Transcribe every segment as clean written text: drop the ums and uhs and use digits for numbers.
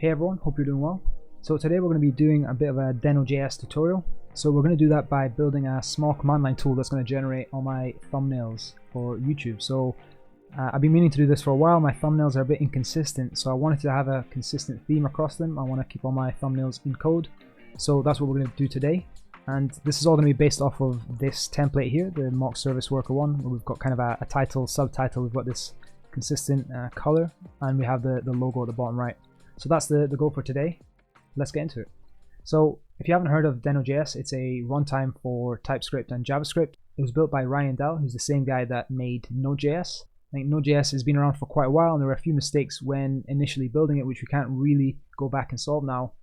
Hey everyone, hope you're doing well. So today we're going to be doing a bit of a Denojs tutorial. So we're going to do that by building a small command line tool that's going to generate all my thumbnails for YouTube. So I've been meaning to do this for a while. My thumbnails are a bit inconsistent, so I wanted to have a consistent theme across them. I want to keep all my thumbnails in code. So that's what we're going to do today. And this is all going to be based off of this template here, the mock service worker one, where we've got kind of a title, subtitle, we've got this consistent color, and we have the logo at the bottom right. So that's the goal for today. Let's get into it. So if you haven't heard of Denojs, it's a runtime for TypeScript and JavaScript. It was built by Ryan Dell, who's the same guy that made Node.js. I think Node.js has been around for quite a while, and there were a few mistakes when initially building it, which we can't really go back and solve now.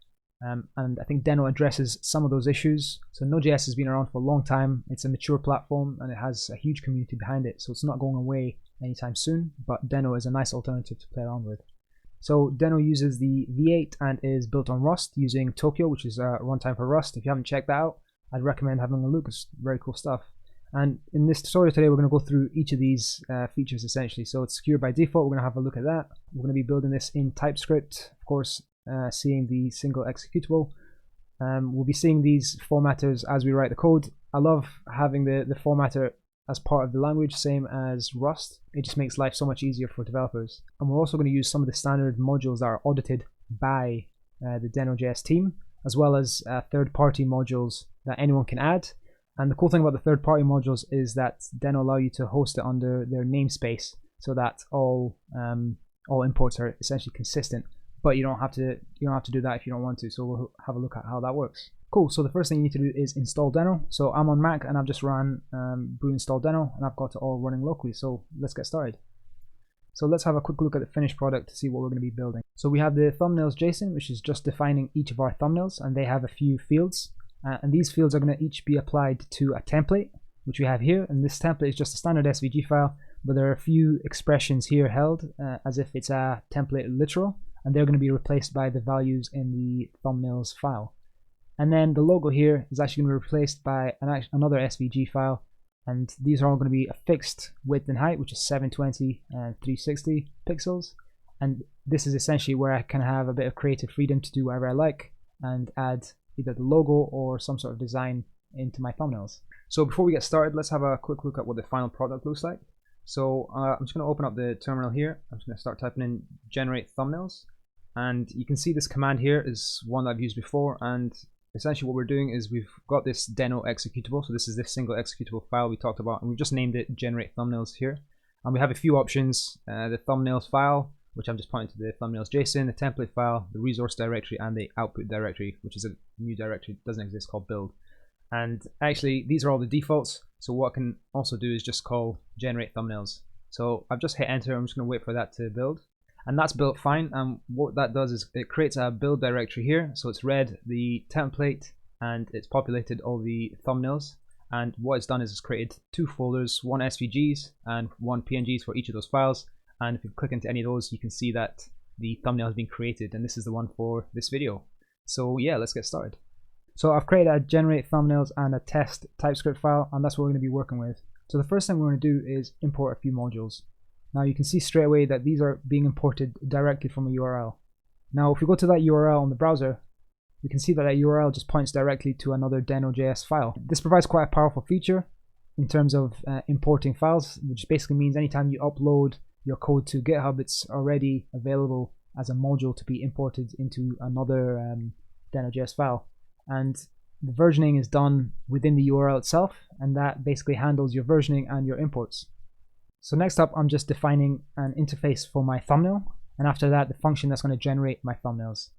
And I think Deno addresses some of those issues. So Node.js has been around for a long time. It's a mature platform, and it has a huge community behind it, so it's not going away anytime soon, but Deno is a nice alternative to play around with. So Deno uses the V8 and is built on Rust using Tokyo, which is a runtime for Rust. If you haven't checked that out, I'd recommend having a look. It's very cool stuff. And in this tutorial today, we're going to go through each of these features essentially. So it's secure by default. We're going to have a look at that. We're going to be building this in TypeScript, of course, seeing the single executable. We'll be seeing these formatters as we write the code. I love having the formatter as part of the language, same as Rust. It just makes life so much easier for developers. And we're also going to use some of the standard modules that are audited by the Denojs team, as well as third-party modules that anyone can add. And the cool thing about the third-party modules is that Deno allow you to host it under their namespace, so that all imports are essentially consistent. But you don't have to do that if you don't want to. So we'll have a look at how that works. Cool. So the first thing you need to do is install Deno. So I'm on Mac and I've just ran brew install Deno, and I've got it all running locally. So let's get started. So let's have a quick look at the finished product to see what we're going to be building. So we have the thumbnails JSON, which is just defining each of our thumbnails, and they have a few fields. And these fields are going to each be applied to a template, which we have here. And this template is just a standard SVG file, but there are a few expressions here held as if it's a template literal, and they're going to be replaced by the values in the thumbnails file. And then the logo here is actually going to be replaced by another SVG file, and these are all going to be a fixed width and height, which is 720 and 360 pixels. And this is essentially where I can have a bit of creative freedom to do whatever I like and add either the logo or some sort of design into my thumbnails. So before we get started, let's have a quick look at what the final product looks like. So I'm just going to open up the terminal here. I'm just going to start typing in generate thumbnails, and you can see this command here is one that I've used before. And essentially what we're doing is we've got this Deno executable. So this is this single executable file we talked about, and we've just named it generate thumbnails here. And we have a few options: the thumbnails file, which I'm just pointing to the thumbnails JSON, the template file, the resource directory, and the output directory, which is a new directory that doesn't exist called build. And actually these are all the defaults. So what I can also do is just call generate thumbnails. So I've just hit enter. I'm just going to wait for that to build. And that's built fine, and what that does is it creates a build directory here. So it's read the template and it's populated all the thumbnails, and what it's done is it's created two folders, one SVGs and one PNGs for each of those files. And if you click into any of those, you can see that the thumbnail has been created, and this is the one for this video. So yeah, let's get started. So I've created a generate thumbnails and a test TypeScript file, and that's what we're going to be working with. So the first thing we're going to do is import a few modules. Now you can see straight away that these are being imported directly from a URL. Now if we go to that URL on the browser, we can see that URL just points directly to another Denojs file. This provides quite a powerful feature in terms of importing files, which basically means anytime you upload your code to GitHub, it's already available as a module to be imported into another Denojs file. And the versioning is done within the URL itself, and that basically handles your versioning and your imports. So next up, I'm just defining an interface for my thumbnail, and after that, the function that's going to generate my thumbnails.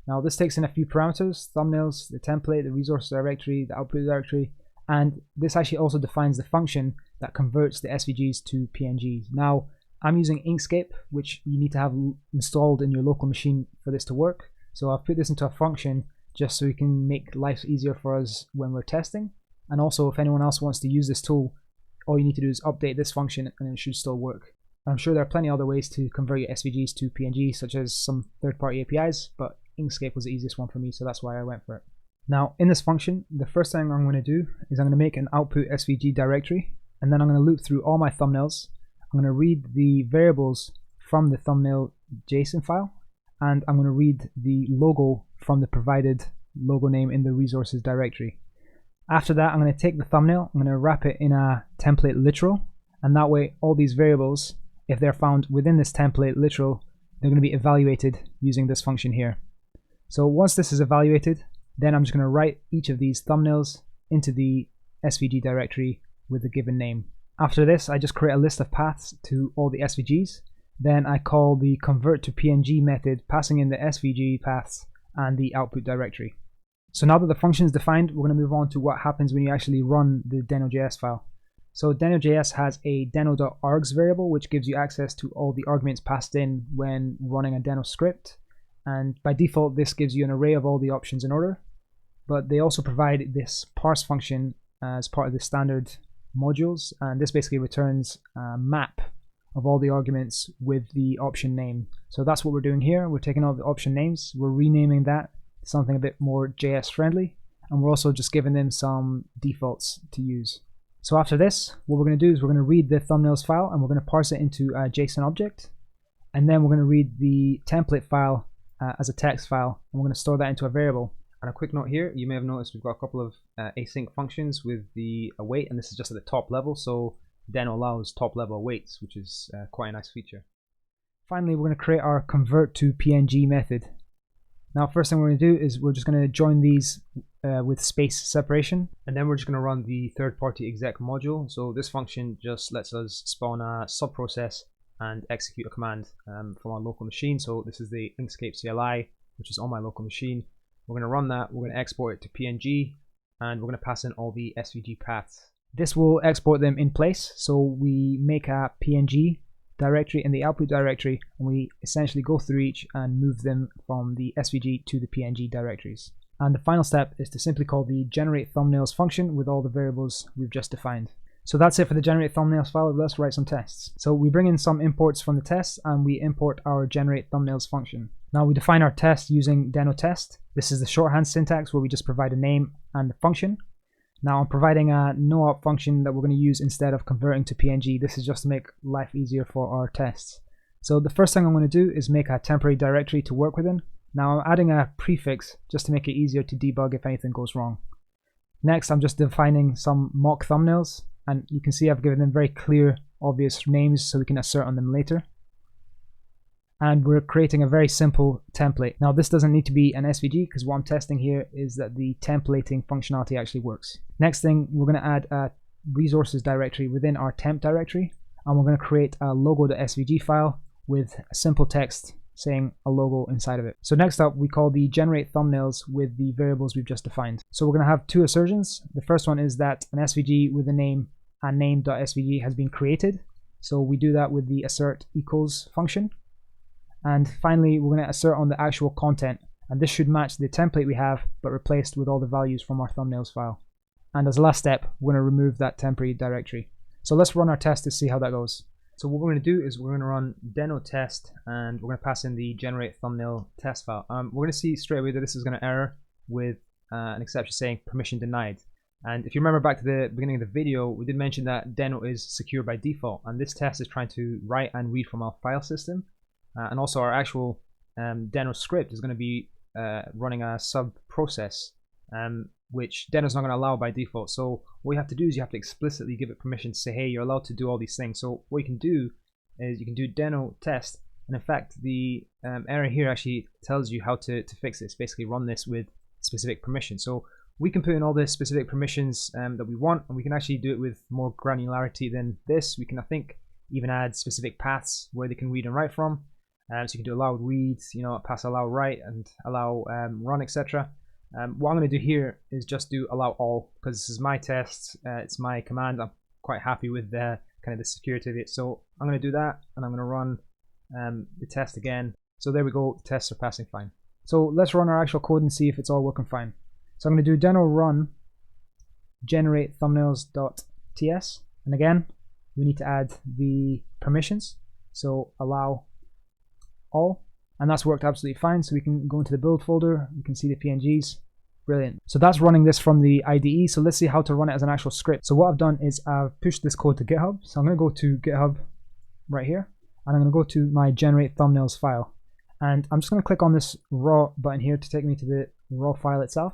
Now this takes in a few parameters: thumbnails, the template, the resource directory, the output directory, and this actually also defines the function that converts the SVGs to PNGs. Now I'm using Inkscape, which you need to have installed in your local machine for this to work. So I've put this into a function just so we can make life easier for us when we're testing. And also, if anyone else wants to use this tool, all you need to do is update this function and it should still work. I'm sure there are plenty of other ways to convert your SVGs to PNG, such as some third-party APIs, but Inkscape was the easiest one for me, so that's why I went for it. Now in this function, the first thing I'm going to do is I'm going to make an output SVG directory, and then I'm going to loop through all my thumbnails. I'm going to read the variables from the thumbnail JSON file, and I'm going to read the logo from the provided logo name in the resources directory. After that, I'm going to take the thumbnail, I'm going to wrap it in a template literal, and that way all these variables, if they're found within this template literal, they're going to be evaluated using this function here. So once this is evaluated, then I'm just going to write each of these thumbnails into the SVG directory with the given name. After this, I just create a list of paths to all the SVGs. Then I call the convert to PNG method, passing in the SVG paths and the output directory. So now that the function is defined, we're going to move on to what happens when you actually run the Denojs file. So Denojs has a deno.args variable, which gives you access to all the arguments passed in when running a deno script. And by default, this gives you an array of all the options in order. But they also provide this parse function as part of the standard modules, and this basically returns a map of all the arguments with the option name. So that's what we're doing here. We're taking all the option names, we're renaming that to something a bit more JS friendly, and we're also just giving them some defaults to use. So after this, what we're going to do is we're going to read the thumbnails file and we're going to parse it into a JSON object, and then we're going to read the template file as a text file, and we're going to store that into a variable. And a quick note here, you may have noticed we've got a couple of async functions with the await, and this is just at the top level, so Deno allows top level awaits, which is quite a nice feature. Finally, we're going to create our convert to PNG method. Now, first thing we're going to do is we're just going to join these with space separation, and then we're just going to run the third-party exec module. So this function just lets us spawn a subprocess and execute a command from our local machine. So this is the Inkscape CLI, which is on my local machine. We're going to run that, we're going to export it to PNG, and we're going to pass in all the SVG paths. This will export them in place, so we make a PNG directory in the output directory, and we essentially go through each and move them from the SVG to the PNG directories. And the final step is to simply call the generate thumbnails function with all the variables we've just defined. So that's it for the generate thumbnails file. Let's write some tests. So we bring in some imports from the tests and we import our generate thumbnails function. Now we define our test using deno test. This is the shorthand syntax where we just provide a name and the function. Now I'm providing a no-op function that we're going to use instead of converting to PNG. This is just to make life easier for our tests. So the first thing I'm going to do is make a temporary directory to work within. Now I'm adding a prefix just to make it easier to debug if anything goes wrong. Next, I'm just defining some mock thumbnails, and you can see I've given them very clear, obvious names so we can assert on them later. And we're creating a very simple template. Now this doesn't need to be an SVG because what I'm testing here is that the templating functionality actually works. Next thing, we're going to add a resources directory within our temp directory, and we're going to create a logo.svg file with a simple text saying a logo inside of it. So next up, we call the generate thumbnails with the variables we've just defined. So we're going to have two assertions. The first one is that an SVG with a name and name.svg has been created. So we do that with the assert equals function. And finally, we're going to assert on the actual content, and this should match the template we have but replaced with all the values from our thumbnails file. And as a last step, we're going to remove that temporary directory. So let's run our test to see how that goes. So what we're going to do is we're going to run deno test, and we're going to pass in the generate thumbnail test file. We're going to see straight away that this is going to error with an exception saying permission denied. And if you remember back to the beginning of the video, we did mention that deno is secure by default, and this test is trying to write and read from our file system. And also our actual deno script is going to be running a sub process, which deno is not going to allow by default. So what you have to do is you have to explicitly give it permission to say, hey, you're allowed to do all these things. So what you can do is you can do deno test, and in fact the error here actually tells you how to fix this. Basically run this with specific permission. So we can put in all the specific permissions that we want, and we can actually do it with more granularity than this. We can, I think, even add specific paths where they can read and write from. So you can do allow read, pass allow write, and allow run, etc. What I'm going to do here is just do allow all, because this is my test, it's my command. I'm quite happy with kind of the security of it. So I'm going to do that, and I'm going to run the test again. So there we go, the tests are passing fine. So let's run our actual code and see if it's all working fine. So I'm going to do deno run generate thumbnails.ts, and again we need to add the permissions. So allow all, and that's worked absolutely fine. So we can go into the build folder, we can see the PNGs. Brilliant. So that's running this from the IDE. So let's see how to run it as an actual script. So what I've done is I've pushed this code to GitHub. So I'm going to go to GitHub right here, and I'm going to go to my generate thumbnails file. And I'm just going to click on this raw button here to take me to the raw file itself.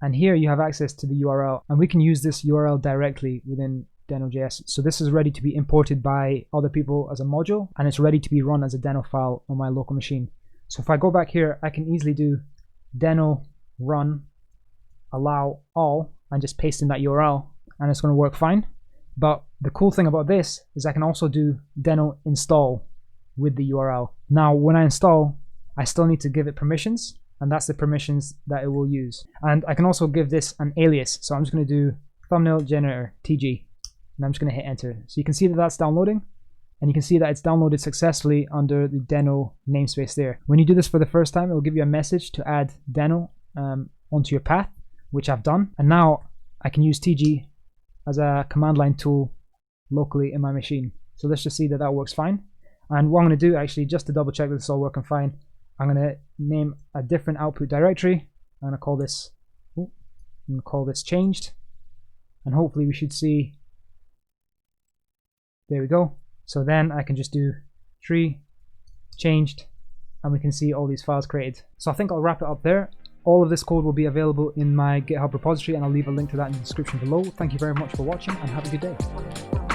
And here you have access to the URL, and we can use this URL directly within Denojs. So this is ready to be imported by other people as a module, and it's ready to be run as a deno file on my local machine. So if I go back here, I can easily do deno run allow all and just paste in that URL, and it's going to work fine. But the cool thing about this is I can also do deno install with the URL. Now when I install, I still need to give it permissions, and that's the permissions that it will use. And I can also give this an alias. So I'm just going to do thumbnail generator tg, and I'm just going to hit enter. So you can see that that's downloading, and you can see that it's downloaded successfully under the deno namespace there. When you do this for the first time, it will give you a message to add deno onto your path, which I've done. And now I can use tg as a command line tool locally in my machine. So let's just see that that works fine. And what I'm going to do, actually, just to double check that it's all working fine, I'm going to name a different output directory. I'm going to call this changed, and hopefully we should see. There we go. So then I can just do tree changed, and we can see all these files created. So I think I'll wrap it up there. All of this code will be available in my GitHub repository, and I'll leave a link to that in the description below. Thank you very much for watching, and have a good day.